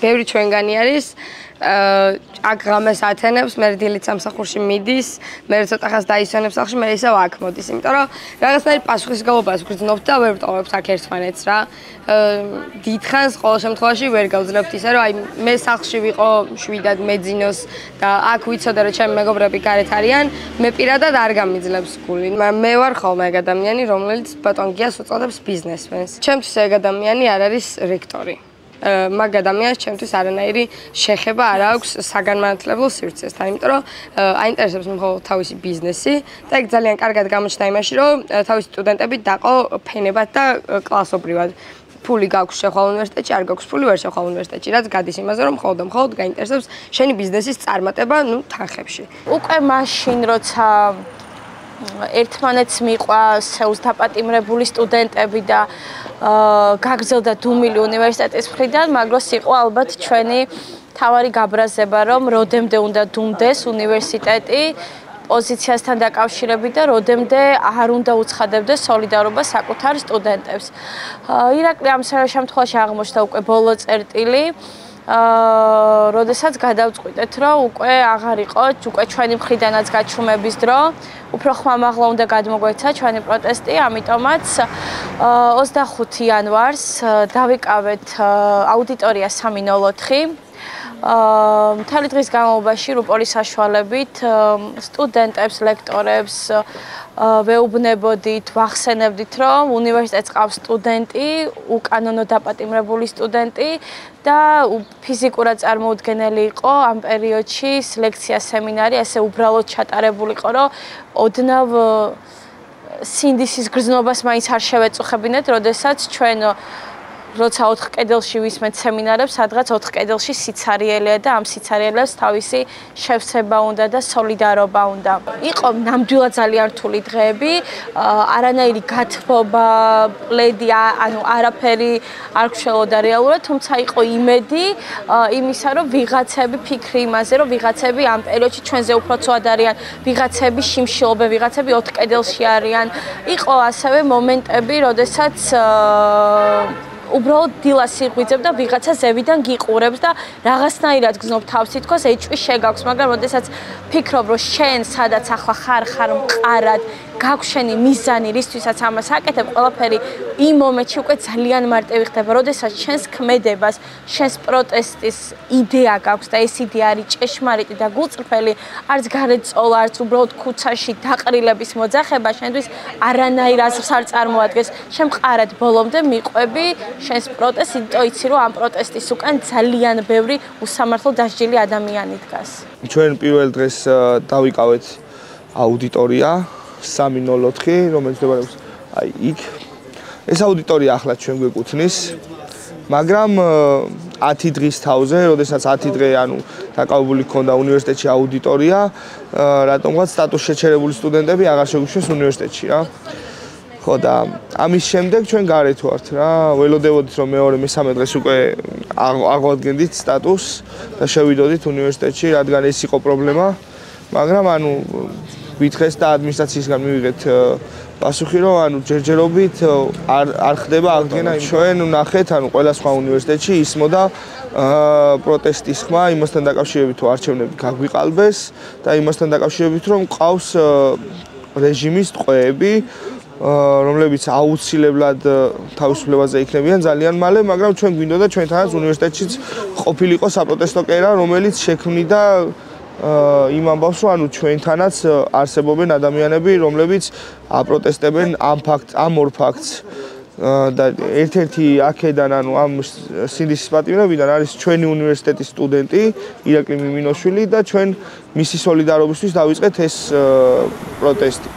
ბევრი ჩვენგანი არის აქ ღამეს ათენებს, მე დილით სამსახურში მიდის, მე ცოტა ხანს დაისვენებს სახლში, მე ისევ აქ მოდის, იმიტომ რომ რაღაცნაირ პასუხისგებლობას ვგრძნობთ და ვერ ვტოვებთ აქ ერთმანეთს რა. დიდხანს ყოველ შემთხვევაში ვერ გავძლევთ ისე რომ აი მე სახლში ვიყო შვიდად მეძინოს და აქ ვიცოდე რომ ჩემი მეგობრები გარეთ არიან, მე პირადად არ გამიძლებს გული. მე ვარ ხოლმე ეგ ადამიანი, რომელიც ბატონ გიას უწოდებს ბიზნესმენს. ჩემთვის ეგ ადამიანი არ არის რექტორი. მაგ ადამიანს ჩემთვის არანაირი შეხება არ აქვს საგანმანათლებლო სივრცესთან, იმიტომ რომ აინტერესებს მხოლოდ თავისი ბიზნესი და ეგ ძალიან კარგად გამოჩნდა იმაში, რომ თავისი სტუდენტები დაყო ფენებად და კლასობრივად. ფული გაქვს შეხვალ უნივერსიტეტში, არ გაქვს ფული ვერ შეხვალ უნივერსიტეტში, რაც გადის იმაზე, რომ მხოლოდ გაინტერესებს შენი ბიზნესის წარმატება, თანხებში. უკვე მაშინ, როცა ერთმანეთს მიყვა სეულს დაპატიმრებული სტუდენტები და გაგრძელდა დუმილი უნივერსიტეტის მხრიდან, მაგროს იყო ალბათ ჩვენი თავარი გაბრაზება, რომ როდემდე უნდა დუმდეს უნივერსიტეტი პოზიციასთან დაკავშირებით და როდემდე არ უნდა უცხადებდეს სოლიდარობა საკუთარ სტუდენტებს. ირაკლი ამ შემთხვევაში აღმოჩნდა უკვე ბოლო წერტილი, როდესაც გადავწყვიტეთ, რომ უკვე აღარ იყო, უკვე ჩვენი მხრიდანაც გაჩუმების დრო, უფრო ხმამაღლა უნდა გადმოგვეცა ჩვენი პროტესტი, ამიტომაც 25 იანვარს დავიკავეთ აუდიტორია 304. მთელი დღის განმავლობაში რუპოლის საშუალებით სტუდენტებს, ლექტორებს ვეუბნებოდით, ვახსენებდით, რომ უნივერსიტეტს ყავს სტუდენტი, უკანონო დაპატიმრებული სტუდენტი და ფიზიკურად წარმოუდგენელი იყო ამ პერიოდში ლექცია, სემინარი, ასე უბრალოდ ჩატარებული იყო, რომ ოდნავ სინდისის გრძნობას მაინც არ შევეწუხებინეთ, როდესაც ჩვენ როცა 4 კედელში ვისმენთ სემინარებს, სადღაც 4 კედელში სიცარიელია და ამ სიცარიელებს თავისი შევსება უნდა და სოლიდარობა უნდა. იყო ნამდვილად ძალიან რთული დღეები, არანაირი გათბობა, პლედი, ანუ არაფერი არ გშველოდა რეალურად, თუმცა იყო იმედი იმისა, რომ ვიღაცები ფიქრი იმაზე, რომ ვიღაცები ამ პერიოდში ჩვენზე უფრო ცუდ არიან, ვიღაცები შიმშილობენ, ვიღაცები 4 კედელში არიან. იყო ასევე მომენტები, როდესაც უბრალოდ დილას იღვიძებ და ვიღაცა ზევიდან გიყურებს და რაღაცნაირად გზნობ თავს თითქოს ეჭვი შეგაქვს, მაგრამ როდესაც ფიქრობ, რომ შენ სადაც ახლა ხარ მყარად, გაქვს შენი მიზანი, რისთვისაც ამას აკეთებ, ყველაფერი იმ მომენტში უკვე ძალიან მარტივი ხდება, როდესაც შენს ქმედებას, შენს პროტესტის იდეა გაქვს და ეს იდეა არის ჭეშმარიტი და გულწრფელი, არც გარეწოლა, არც უბრალოდ ქუცაში დაყრილების მოძახება შენთვის არანაირ აზრს არ წარმოადგენს. შენ მყარად ბოლომდე მიყვები შენს პროტესტს, იმიტომ იცი, რომ ამ პროტესტის უკან ძალიან ბევრი უსამართლო დასჯილი ადამიანი დგას. ჩვენ პირველ დღეს დავიკავეთ აუდიტორია 304, რომელიც მდებარეობს აი იქ. ეს აუდიტორია ახლა ჩვენ გვეკუთვნის, მაგრამ 10 დღის თავზე, როდესაც 10 დღე ანუ დაკავებული ჰქონდა უნივერსიტეტში აუდიტორია, რატომღაც სტატუს შეჩერებული სტუდენტები აღარ შეგვიშვეს უნივერსიტეტში რა. ხო და ამის შემდეგ ჩვენ გარეთ ვართ რა, ველოდებოდით რომ მეორე მესამე დღეს უკვე აღვადგენდით სტატუსს და შევიდოდით უნივერსიტეტში, რადგან ეს იყო პრობლემა, მაგრამ ანუ ვითხრეს და ადმინისტრაციისგან მივიღეთ პასუხი, რომ ანუ ჯერჯერობით არ ხდება აღდგენა. ჩვენ ვნახეთ, ანუ ყველა სხვა უნივერსიტეტში ისმოდა პროტესტის ხმა იმასთან დაკავშირებით, რომ არჩევნები გაგვიყალბეს და იმასთან დაკავშირებით, რომ ყავს რეჟიმის ტყვეები, რომლებიც აუცილებლად თავისუფლებაზე იქნებიან ძალიან მალე, მაგრამ ჩვენ გვინდოდა ჩვენთანაც უნივერსიტეტშიც ყოფილიყო საპროტესტო კერა, რომელიც შექმნიდა იმ ამბავს, რომ ანუ ჩვენთანაც არსებობენ ადამიანები, რომლებიც აპროტესტებენ ამ ორ ფაქტს. და ერთ-ერთი აქედან, ანუ ამ სინდისის პატიმრებიდან არის ჩვენი უნივერსიტეტის სტუდენტი ირაკლი მიმინოშვილი და ჩვენ მისი სოლიდარობისთვის დავიწყეთ ეს პროტესტი.